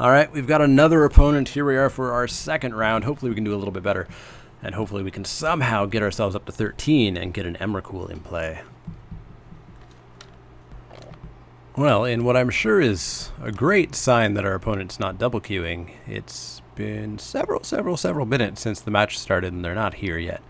All right, we've got another opponent. Here we are for our second round. Hopefully we can do a little bit better. And hopefully we can somehow get ourselves up to 13 and get an Emrakul in play. Well, in what I'm sure is a great sign that our opponent's not double queuing, it's been several minutes since the match started and they're not here yet.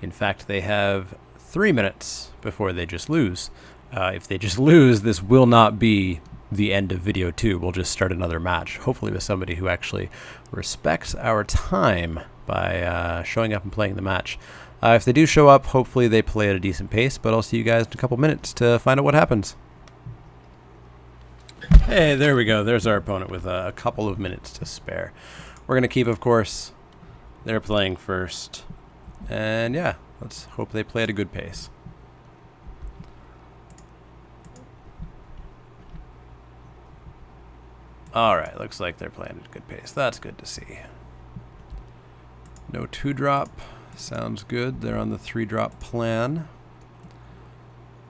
In fact, they have 3 minutes before they just lose. If they just lose, this will not be the end of video 2. We'll just start another match, hopefully with somebody who actually respects our time by showing up and playing the match. If they do show up, hopefully they play at a decent pace, but I'll see you guys in a couple minutes to find out what happens. Hey, there we go. There's our opponent with a couple of minutes to spare. We're going to keep, of course. They're playing first. And yeah, let's hope they play at a good pace. Alright, looks like they're playing at a good pace. That's good to see. No 2-drop. Sounds good. They're on the 3-drop plan.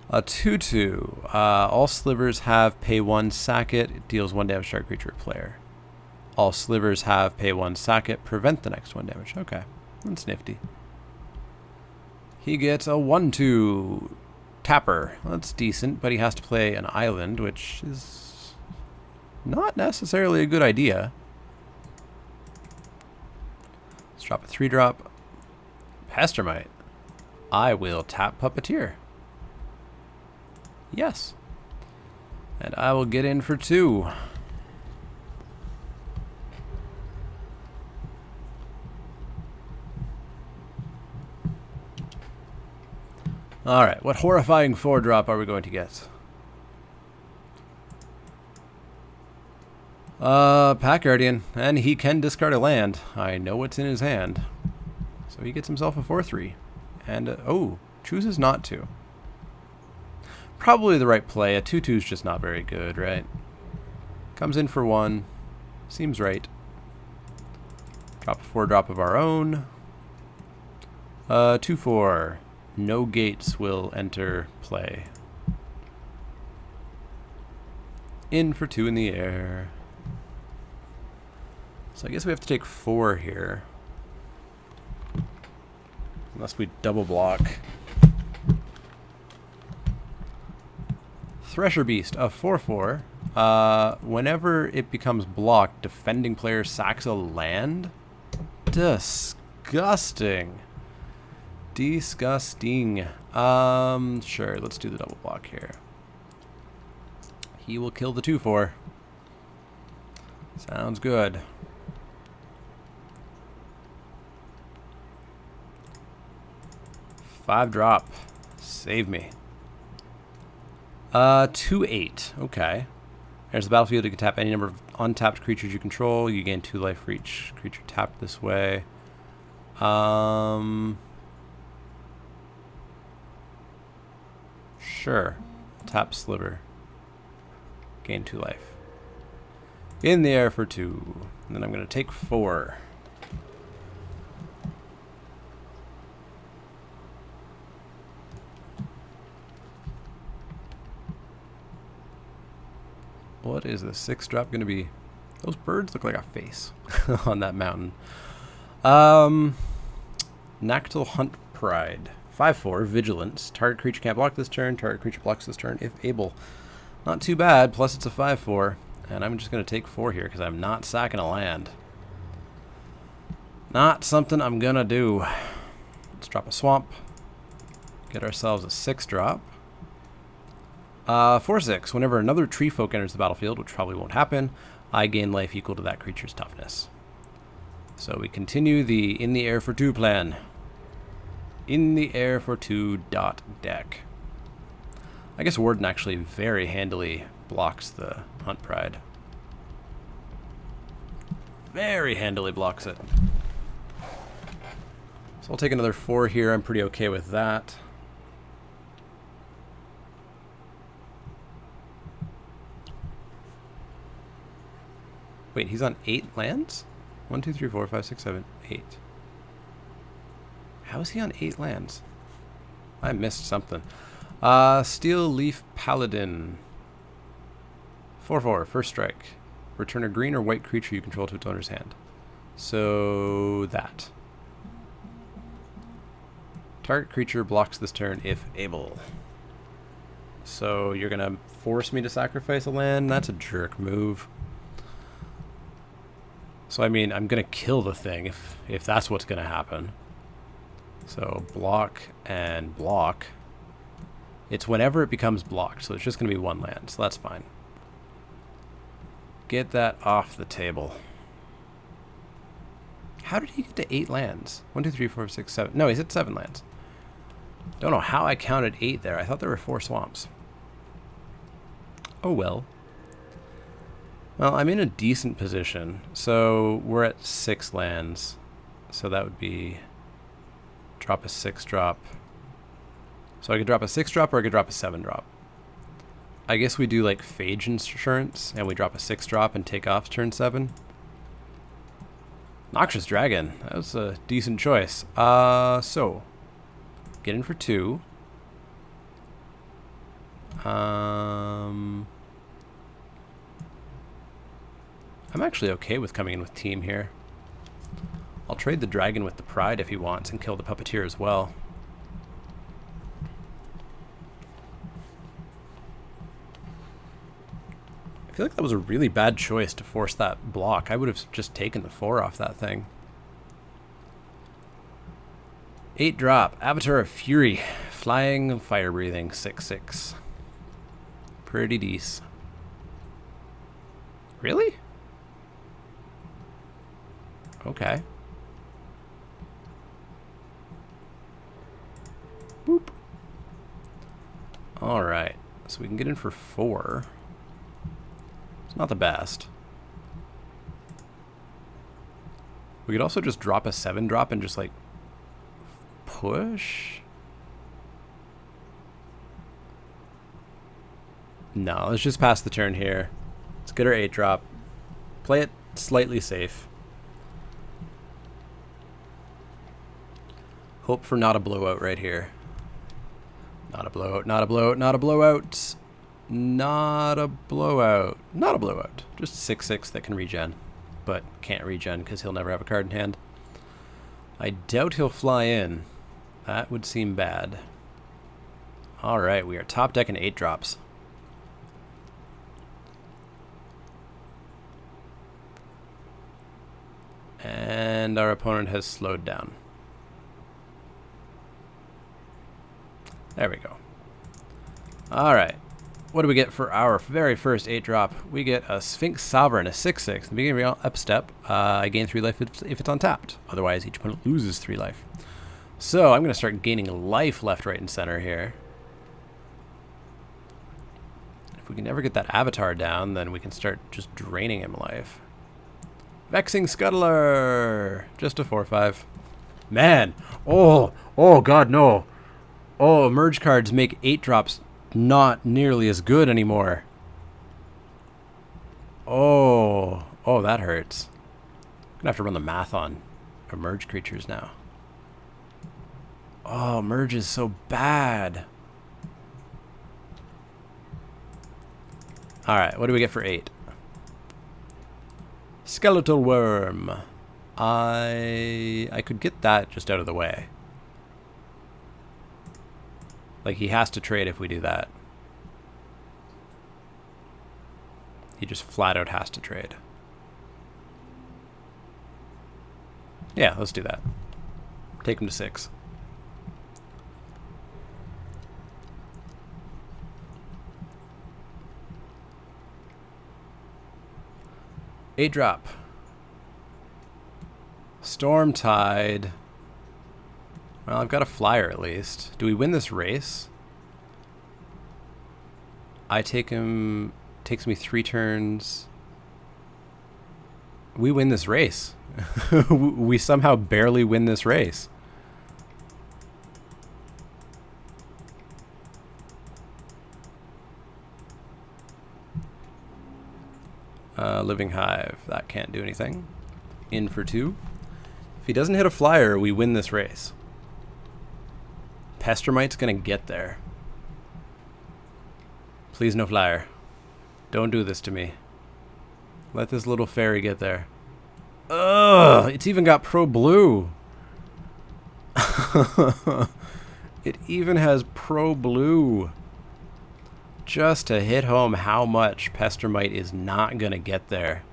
A 2/2. All slivers have pay 1, sack it. It deals 1 damage to target creature or player. All slivers have pay 1, sack it. Prevent the next 1 damage. Okay. That's nifty. He gets a 1/2 tapper. That's decent, but he has to play an island, which is not necessarily a good idea. Let's drop a 3-drop. Pestermite. I will tap Puppeteer. Yes. And I will get in for 2. Alright, what horrifying 4-drop are we going to get? Pack Guardian, and he can discard a land. I know what's in his hand. So he gets himself a 4/3. And, oh, chooses not to. Probably the right play. A 2/2 is just not very good, right? Comes in for 1. Seems right. Drop a 4-drop of our own. 2/4. No gates will enter play. In for 2 in the air. So I guess we have to take 4 here. Unless we double block. Thresher Beast, a 4/4. Whenever it becomes blocked, defending player sacks a land? Disgusting. Disgusting. Sure, let's do the double block here. He will kill the 2/4. Sounds good. Five drop. Save me. 2/8. Okay. There's the battlefield. You can tap any number of untapped creatures you control. You gain 2 life for each creature tapped this way. Sure. Tap Sliver. Gain 2 life. In the air for 2. And then I'm going to take 4. What is the 6-drop going to be? Those birds look like a face on that mountain. Nactil Hunt Pride. 5/4, Vigilance. Target creature can't block this turn. Target creature blocks this turn if able. Not too bad, plus it's a 5/4. And I'm just going to take 4 here because I'm not sacking a land. Not something I'm going to do. Let's drop a swamp. Get ourselves a 6-drop. 4/6. Whenever another tree folk enters the battlefield, which probably won't happen, I gain life equal to that creature's toughness. So we continue the in the air for 2 plan. In the air for 2 dot deck. I guess Warden actually very handily blocks the Hunt Pride. Very handily blocks it. So I'll take another 4 here. I'm pretty okay with that. Wait, he's on 8 lands? 1, 2, 3, 4, 5, 6, 7, 8. How is he on 8 lands? I missed something. Steel Leaf Paladin. 4/4, first strike. Return a green or white creature you control to its owner's hand. So that. Target creature blocks this turn if able. So you're going to force me to sacrifice a land? That's a jerk move. So I mean, I'm going to kill the thing if that's what's going to happen. So block and block. It's whenever it becomes blocked, so it's just going to be one land, so that's fine. Get that off the table. How did he get to 8 lands? 1, 2, 3, 4, 6, 7. No, he's at 7 lands. Don't know how I counted 8 there. I thought there were 4 swamps. Oh well. Well, I'm in a decent position. So we're at 6 lands. So that would be drop a 6-drop. So I could drop a 6-drop or I could drop a 7-drop. I guess we do like Phage Insurance and we drop a 6-drop and take off turn 7. Noxious Dragon. That was a decent choice. So get in for 2. I'm actually okay with coming in with team here. I'll trade the dragon with the pride if he wants and kill the puppeteer as well. I feel like that was a really bad choice to force that block. I would have just taken the 4 off that thing. 8-drop, Avatar of Fury, flying, fire breathing, 6/6. Pretty decent. Really? Okay. Boop. All right, so we can get in for 4. It's not the best. We could also just drop a 7-drop and just like push. No, let's just pass the turn here. Let's get our 8-drop. Play it slightly safe. Hope for not a blowout right here. Not a blowout, not a blowout, not a blowout. Not a blowout. Not a blowout. Just 6/6 that can regen. But can't regen because he'll never have a card in hand. I doubt he'll fly in. That would seem bad. Alright, we are top decking 8-drops. And our opponent has slowed down. There we go. Alright. What do we get for our very first 8-drop? We get a Sphinx Sovereign, a 6/6. At the beginning of your upstep, I gain 3 life if it's untapped. Otherwise, each opponent loses 3 life. So I'm going to start gaining life left, right, and center here. If we can never get that Avatar down, then we can start just draining him life. Vexing Scuttler! Just a 4/5. Man! Oh god, no! Oh, merge cards make 8-drops not nearly as good anymore. Oh, that hurts. I'm gonna have to run the math on emerge creatures now. Oh, merge is so bad. Alright, what do we get for 8? Skeletal Worm. I could get that just out of the way. Like, he has to trade if we do that. He just flat out has to trade. Yeah, let's do that. Take him to 6. Eight drop. Storm Tide. Well, I've got a flyer at least. Do we win this race? I take him. Takes me 3 turns. We win this race. We somehow barely win this race. Living Hive. That can't do anything. In for 2. If he doesn't hit a flyer, we win this race. Pestermite's gonna get there. Please no flyer. Don't do this to me. Let this little fairy get there. Ugh! It's even got Pro Blue. It even has Pro Blue. Just to hit home how much Pestermite is not going to get there.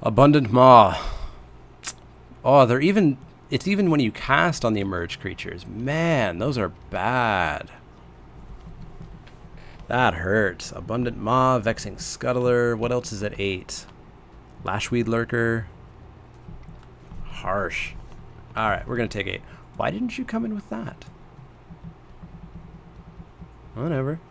Abundant Maw. Oh, they're even... It's even when you cast on the emerged creatures. Man, those are bad. That hurts. Abundant Maw, Vexing Scuttler. What else is at 8? Lashweed Lurker. Harsh. Alright, we're going to take 8. Why didn't you come in with that? Whatever.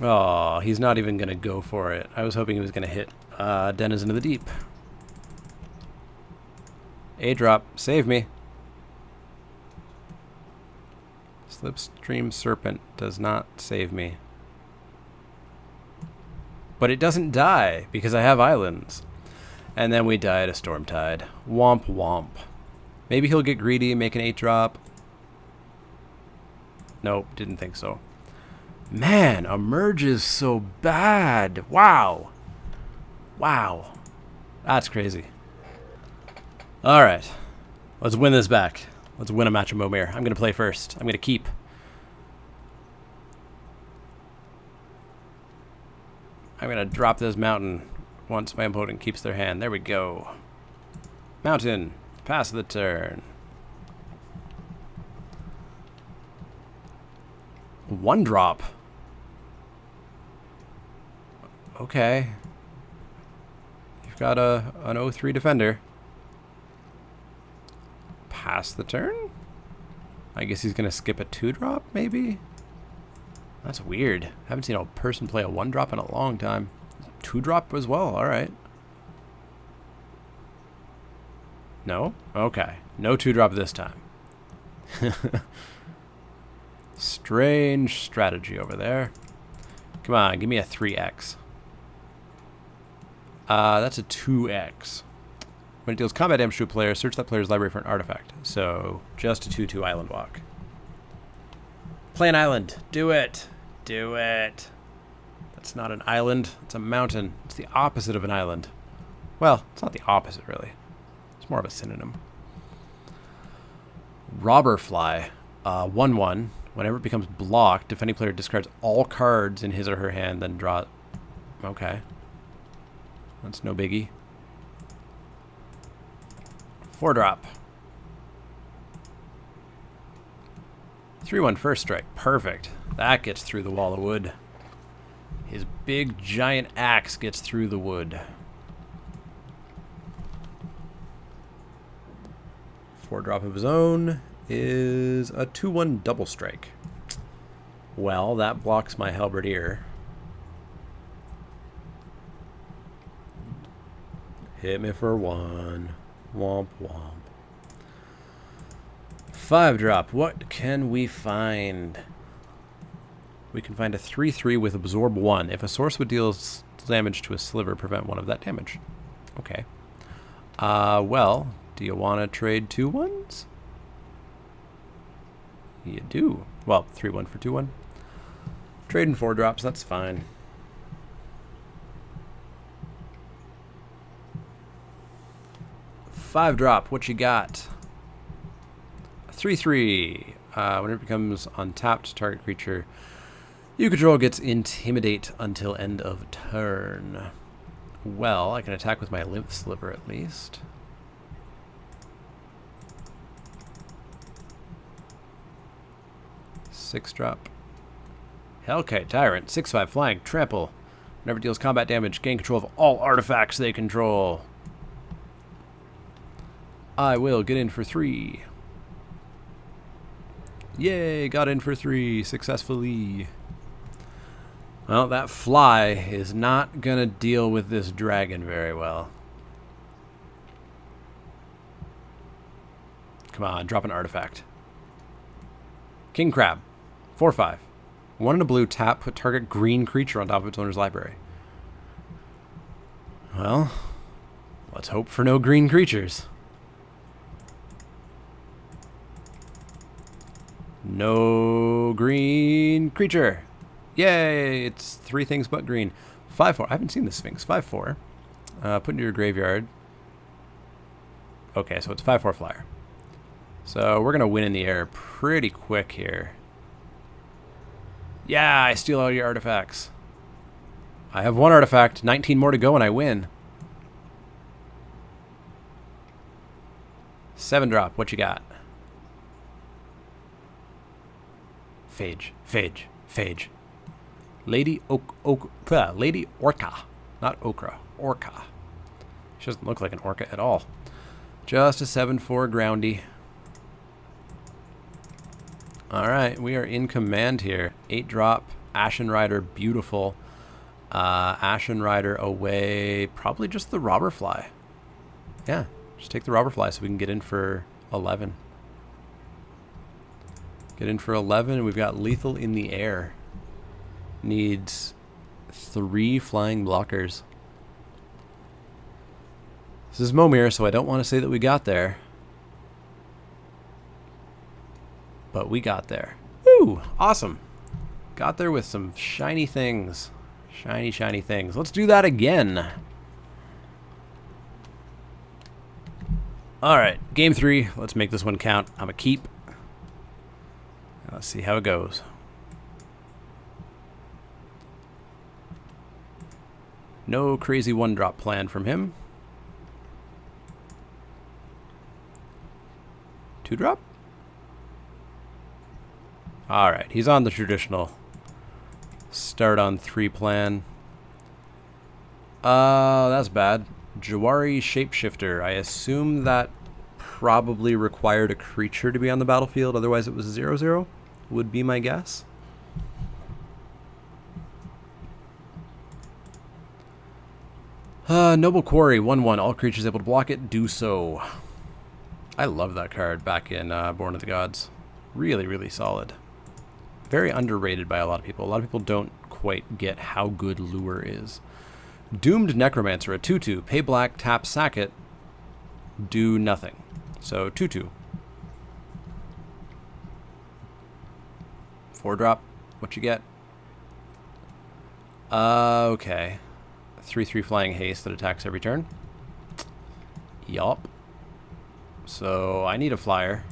Oh, he's not even going to go for it. I was hoping he was going to hit Denizen of the Deep. A-drop. Save me. Slipstream Serpent does not save me. But it doesn't die, because I have islands. And then we die to Stormtide. Womp womp. Maybe he'll get greedy and make an 8-drop. Nope, didn't think so. Man, Emerge is so bad. Wow. Wow. That's crazy. Alright. Let's win this back. Let's win a match of Momir. I'm going to play first. I'm going to keep. I'm going to drop this mountain once my opponent keeps their hand. There we go. Mountain. Pass the turn. 1-drop. Okay. You've got an 0-3 defender. Pass the turn? I guess he's going to skip a 2-drop, maybe? That's weird. Haven't seen a person play a 1-drop in a long time. 2-drop as well, alright. No? Okay. No 2-drop this time. Strange strategy over there. Come on, give me a 3x. That's a 2x. When it deals combat damage to a player, search that player's library for an artifact. So, just a 2/2 Island Walk. Play an island. Do it. Do it. That's not an island. It's a mountain. It's the opposite of an island. Well, it's not the opposite, really. It's more of a synonym. Robberfly. 1/1. Whenever it becomes blocked, defending player discards all cards in his or her hand, then draw... Okay. That's no biggie. 4-drop. 3/1 first strike. Perfect. That gets through the wall of wood. His big giant axe gets through the wood. 4-drop of his own is a 2/1 double strike. Well, that blocks my halberdier. Hit me for 1. Womp womp. 5-drop. What can we find? We can find a 3/3 with Absorb 1. If a source would deal damage to a sliver, prevent 1 of that damage. Okay. Well, do you want to trade 2/1s? You do. Well, 3/1 for 2/1. Trading 4-drops, that's fine. Five-drop, what you got? 3/3. Whenever it becomes untapped, target creature you control gets Intimidate until end of turn. Well, I can attack with my Lymph Sliver at least. Six-drop. Hellkite Tyrant. 6/5 flying. Trample. Whenever it deals combat damage, gain control of all artifacts they control. I will get in for 3. Yay, got in for 3 successfully. Well, that fly is not going to deal with this dragon very well. Come on, drop an artifact. King Crab. 4/5. 1 in a blue, tap, put target green creature on top of its owner's library. Well, Let's hope for no green creatures. No green creature. Yay! It's 3 things but green. 5/4. I haven't seen the Sphinx. 5/4. Put into your graveyard. Okay, so it's 5/4 flyer. So we're going to win in the air pretty quick here. Yeah, I steal all your artifacts. I have 1 artifact, 19 more to go, and I win. 7-drop, what you got? Phage, Phage, Phage. Lady Lady Orca. Not Okra, Orca. She doesn't look like an orca at all. Just a 7/4 groundy. Alright, we are in command here. 8-drop, Ashen Rider, beautiful. Ashen Rider away, probably just the Robber Fly. Yeah, just take the Robber Fly so we can get in for 11. Get in for 11, and we've got Lethal in the air. Needs 3 flying blockers. This is Momir, so I don't want to say that we got there. But we got there. Woo! Awesome. Got there with some shiny things. Shiny, shiny things. Let's do that again. Alright, game 3. Let's make this one count. I'm a keep. Let's see how it goes. No crazy 1-drop plan from him. 2-drop? Alright, he's on the traditional start on 3 plan. That's bad. Jawari Shapeshifter. I assume that probably required a creature to be on the battlefield, otherwise it was 0/0, would be my guess. Noble Quarry, 1/1. All creatures able to block it, do so. I love that card back in Born of the Gods. Really, really solid. Very underrated by a lot of people. A lot of people don't quite get how good Lure is. Doomed Necromancer, a 2/2. Pay black, tap, sack it. Do nothing. So 2/2. 4-drop. What you get? Okay. 3/3 flying haste that attacks every turn. Yup. So I need a flyer.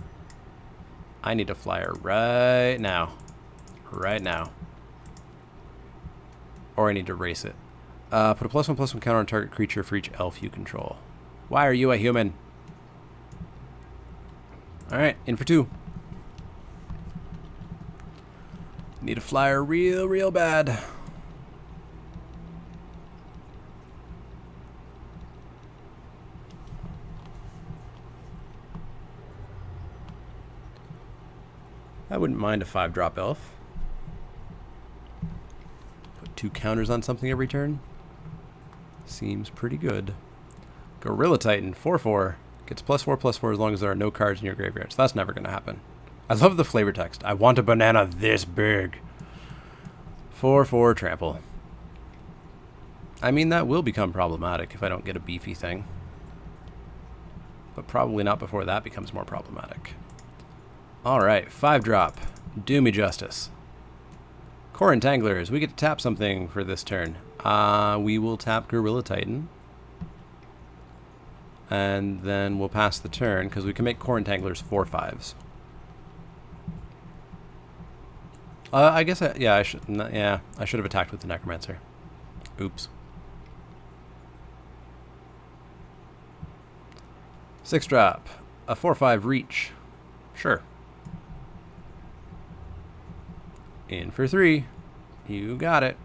I need a flyer right now. Right now. Or I need to race it. Put a +1/+1 counter on target creature for each elf you control. Why are you a human? Alright, in for 2. Need a flyer real, real bad. I wouldn't mind a 5-drop elf. Put 2 counters on something every turn. Seems pretty good. Gorilla Titan, 4/4. Gets +4/+4 as long as there are no cards in your graveyard. So that's never going to happen. I love the flavor text. I want a banana this big. 4/4 trample. I mean, that will become problematic if I don't get a beefy thing. But probably not before that becomes more problematic. Alright, 5-drop. Do me justice. Core Entanglers. We get to tap something for this turn. We will tap Gorilla Titan. And then we'll pass the turn, because we can make Core Entanglers 4/5s. I guess, I should have attacked with the Necromancer. Oops. 6-drop. A 4/5 reach. Sure. In for 3. You got it.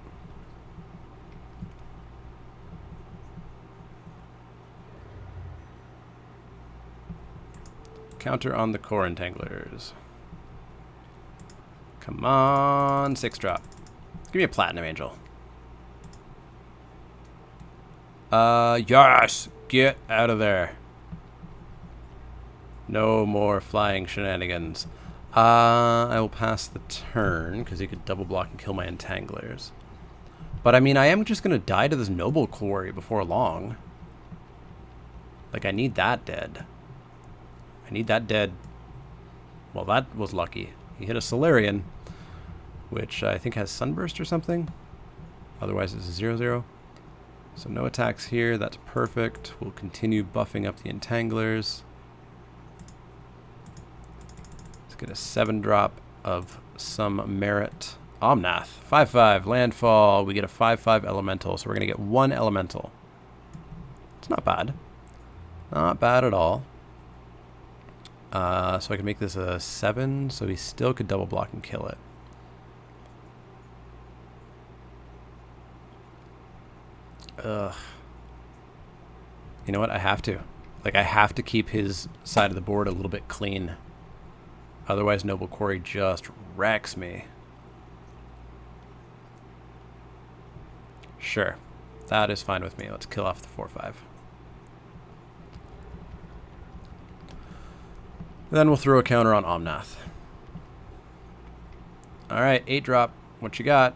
Counter on the Core Entanglers. Come on, 6-drop. Give me a Platinum Angel. Yes! Get out of there. No more flying shenanigans. I will pass the turn, because he could double block and kill my Entanglers. But I mean, I am just going to die to this Noble Quarry before long. Like, I need that dead. I need that dead. Well, that was lucky. He hit a Solarian, which I think has Sunburst or something. Otherwise, it's a 0/0. So no attacks here. That's perfect. We'll continue buffing up the Entanglers. Let's get a 7-drop of some merit. Omnath. 5/5. Landfall. We get a 5/5 Elemental. So we're going to get 1 Elemental. It's not bad. Not bad at all. So I can make this a 7, so he still could double block and kill it. Ugh. You know what? I have to. Like, I have to keep his side of the board a little bit clean. Otherwise, Noble Quarry just wrecks me. Sure. That is fine with me. Let's kill off the 4/5. Then we'll throw a counter on Omnath. Alright, 8-drop. What you got?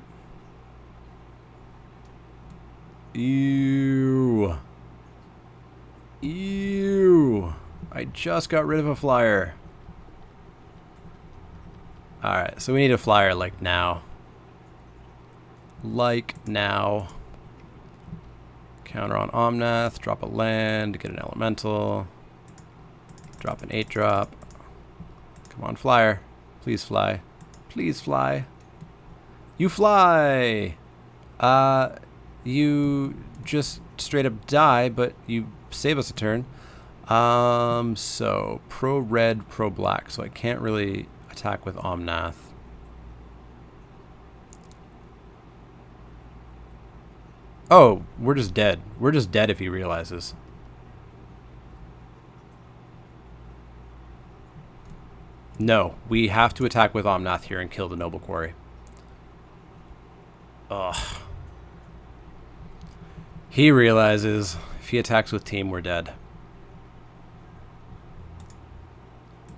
Ew. Ew. I just got rid of a flyer. Alright, so we need a flyer like now. Like now. Counter on Omnath. Drop a land. Get an elemental. Drop an 8-drop. Come on, flyer. Please fly. Please fly. You fly! You just straight up die, but you save us a turn. So pro red, pro black. So I can't really attack with Omnath. Oh, we're just dead. We're just dead if he realizes. No, we have to attack with Omnath here and kill the Noble Quarry. Ugh. He realizes if he attacks with team, we're dead.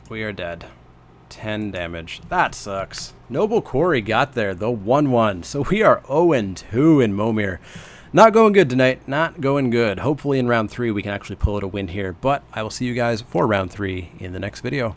We are dead. 10 damage. That sucks. Noble Quarry got there, though 1-1. So we are 0-2 in Momir. Not going good tonight. Not going good. Hopefully in round 3 we can actually pull out a win here. But I will see you guys for round 3 in the next video.